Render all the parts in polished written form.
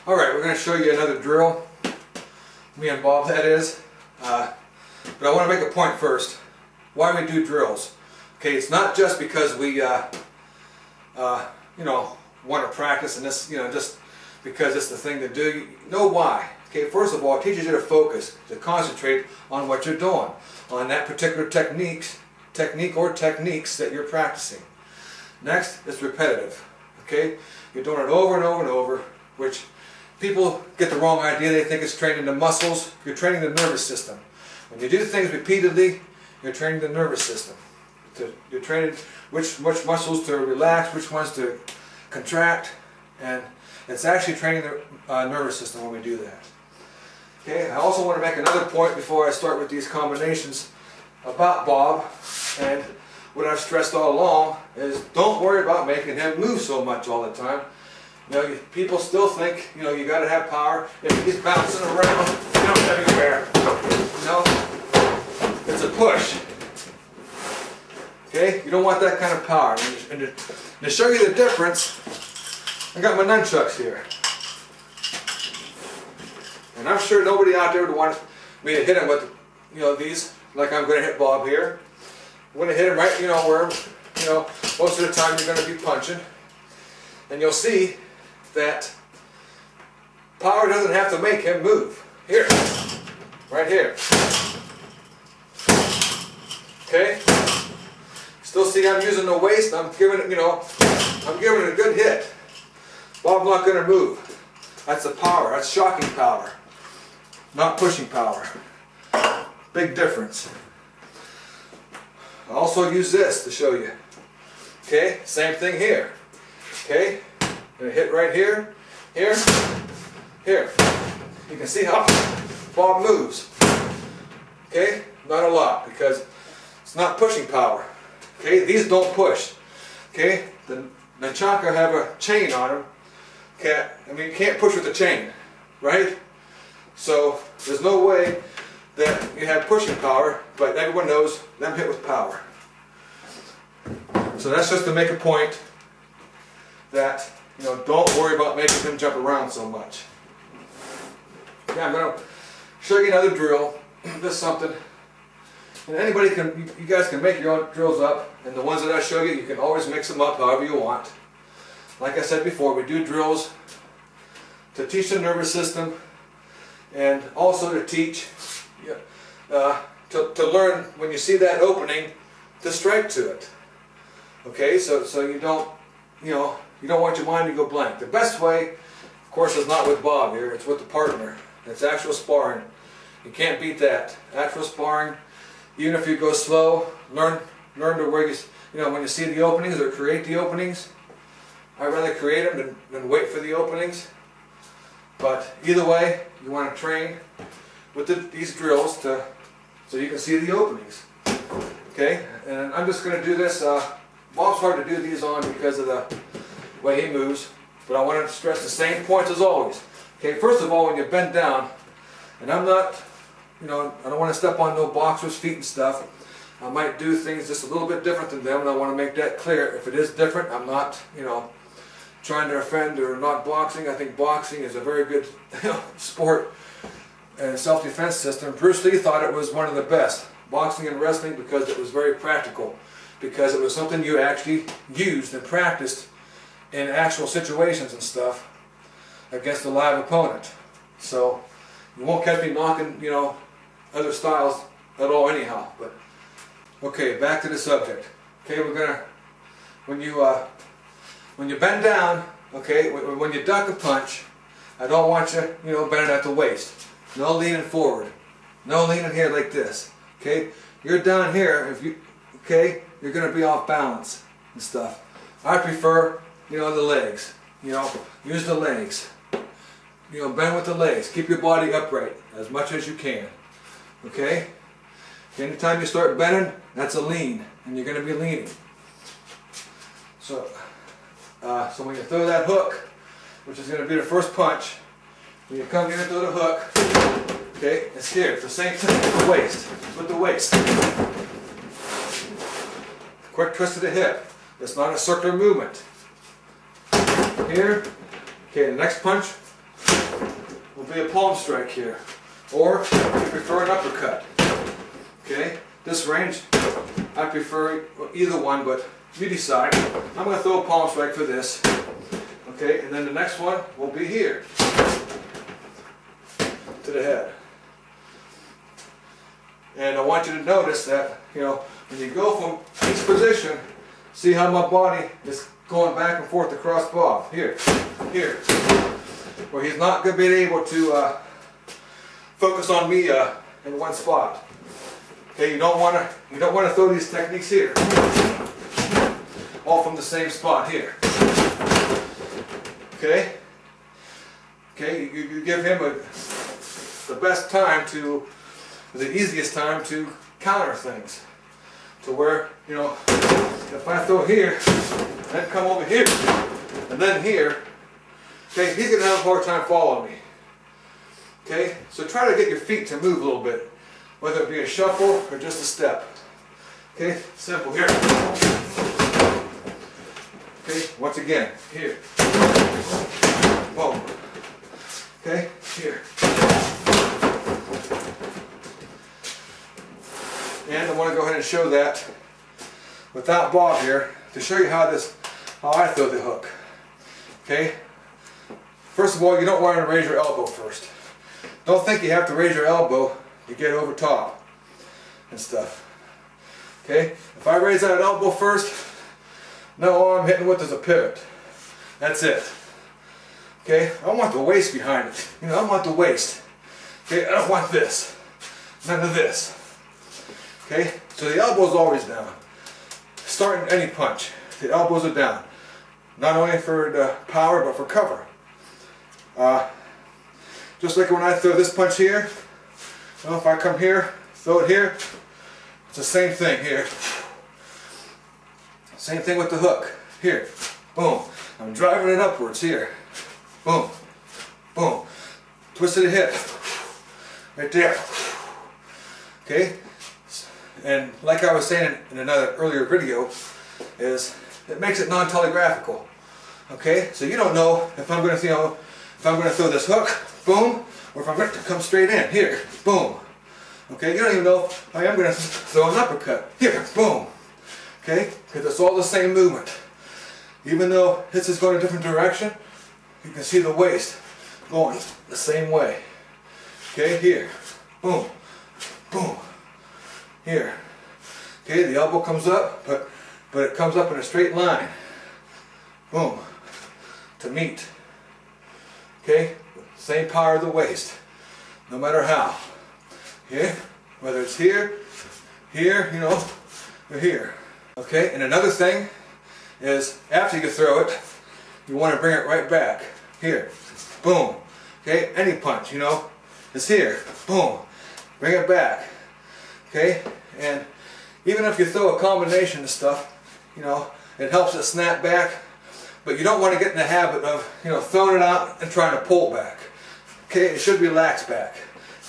Alright, we're going to show you another drill. Me and Bob, that is. But I want to make a point first. Why we do drills. Okay, it's not just because we, want to practice and this, just because it's the thing to do. You know why? Okay, first of all, it teaches you to focus, to concentrate on what you're doing, on that particular technique or techniques that you're practicing. Next, it's repetitive. Okay, you're doing it over and over and over, which people get the wrong idea. They think it's training the muscles. You're training the nervous system. When you do things repeatedly, you're training the nervous system. You're training which muscles to relax, which ones to contract, and it's actually training the nervous system when we do that. Okay, I also want to make another point before I start with these combinations about Bob, and what I've stressed all along is don't worry about making him move so much all the time. People still think, you got to have power. If he's bouncing around, everywhere. It's a push. Okay, you don't want that kind of power. And to show you the difference, I got my nunchucks here. And I'm sure nobody out there would want me to hit him with, these, like I'm going to hit Bob here. I'm going to hit him right, where, most of the time you're going to be punching. And you'll see that power doesn't have to make him move. Here, right here. Okay? Still see I'm using the waist, I'm giving it, I'm giving it a good hit. Bob's not going to move. That's the power, that's shocking power. Not pushing power. Big difference. I also use this to show you. Okay, same thing here. Okay, gonna hit right here, here, here. You can see how Bob moves. Okay, not a lot because it's not pushing power. Okay, these don't push. Okay, the nunchaka have a chain on them. Okay, you can't push with the chain, right? So there's no way that you have pushing power, but everyone knows them hit with power. So that's just to make a point that don't worry about making him jump around so much. Okay, I'm going to show you another drill. This is something. And anybody can, you guys can make your own drills up, and the ones that I show you, you can always mix them up however you want. Like I said before, we do drills to teach the nervous system, and also to teach, to learn when you see that opening, to strike to it. Okay, so you don't want your mind to go blank. The best way, of course, is not with Bob here. It's with the partner. It's actual sparring. You can't beat that. Actual sparring. Even if you go slow, learn to where when you see the openings or create the openings. I'd rather create them than wait for the openings. But either way, you want to train with these drills so you can see the openings. Okay, and I'm just going to do this. Bob's hard to do these on because of the way he moves, but I want to stress the same points as always. Okay, first of all, when you bend down, and I'm not, I don't want to step on no boxers' feet and stuff. I might do things just a little bit different than them, and I want to make that clear. If it is different, I'm not, trying to offend or not boxing. I think boxing is a very good sport and self-defense system. Bruce Lee thought it was one of the best, boxing and wrestling, because it was very practical, because it was something you actually used and practiced in actual situations and stuff against a live opponent. So you won't catch me knocking, other styles at all anyhow. But okay, back to the subject. Okay, we're gonna, when you bend down, okay, when you duck a punch, I don't want you, bending at the waist. No leaning forward. No leaning here like this. Okay, you're down here. You're gonna be off balance and stuff. I prefer, the legs. Use the legs. Bend with the legs. Keep your body upright as much as you can. Okay? Anytime you start bending, that's a lean, and you're going to be leaning. So when you throw that hook, which is going to be the first punch, when you come here and throw the hook, okay, it's here. It's the same thing with the waist. With the waist. Quick twist of the hip. It's not a circular movement. Here. Okay, the next punch. will be a palm strike here. Or if you prefer an uppercut. Okay, this range, I prefer either one, but you decide. I'm going to throw a palm strike for this. Okay, and then the next one will be here. To the head. And I want you to notice that, you know, when you go from each position, see how my body is going back and forth across Bob. Here, here. Where he's not going to be able to focus on me in one spot. Okay, you don't want to throw these techniques here. All from the same spot here. Okay? Okay, you give him the best time to, the easiest time to counter things. To where, you know, if I throw here, then come over here, and then here, okay, he's going to have a hard time following me. Okay, so try to get your feet to move a little bit, whether it be a shuffle or just a step. Okay, simple here. Okay, once again, here. Boom. Okay, here. And I want to go ahead and show that without Bob here to show you how I throw the hook. Okay? First of all, you don't want to raise your elbow first. Don't think you have to raise your elbow to get over top and stuff. Okay? If I raise that elbow first, now all I'm hitting with is a pivot. That's it. Okay? I don't want the waist behind it. You know, I want the waist. Okay? I don't want this. None of this. Okay? So the elbow's always down. Starting any punch, the elbows are down. Not only for the power, but for cover. Just like when I throw this punch here, you know, if I come here, throw it here, it's the same thing here. Same thing with the hook. Here, boom. I'm driving it upwards here. Boom, boom. Twist of the hip. Right there. Okay? And like I was saying in another earlier video, is it makes it non-telegraphical. Okay? So you don't know if I'm going to, you know, if I'm going to throw this hook, boom, or if I'm going to come straight in, here, boom. Okay? You don't even know if I am going to throw an uppercut, here, boom. Okay? Because it's all the same movement. Even though this is going a different direction, you can see the waist going the same way. Okay? Here, boom, boom. Here. Okay, the elbow comes up, but it comes up in a straight line. Boom. To meet. Okay? Same power of the waist. No matter how. Okay? Whether it's here, here, you know, or here. Okay? And another thing is after you throw it, you want to bring it right back. Here. Boom. Okay? Any punch, you know, is here. Boom. Bring it back. Okay, and even if you throw a combination of stuff, you know, it helps it snap back, but you don't want to get in the habit of, you know, throwing it out and trying to pull back. Okay, it should relax back.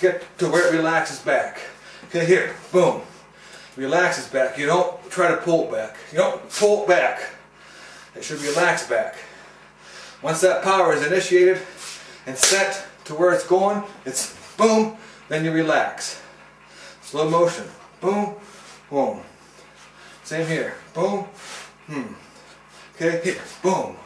Get to where it relaxes back. Okay, here, boom, relaxes back. You don't try to pull back. You don't pull back. It should relax back. Once that power is initiated and set to where it's going, it's boom, then you relax. Slow motion. Boom, boom. Same here. Boom, Okay, here. Boom.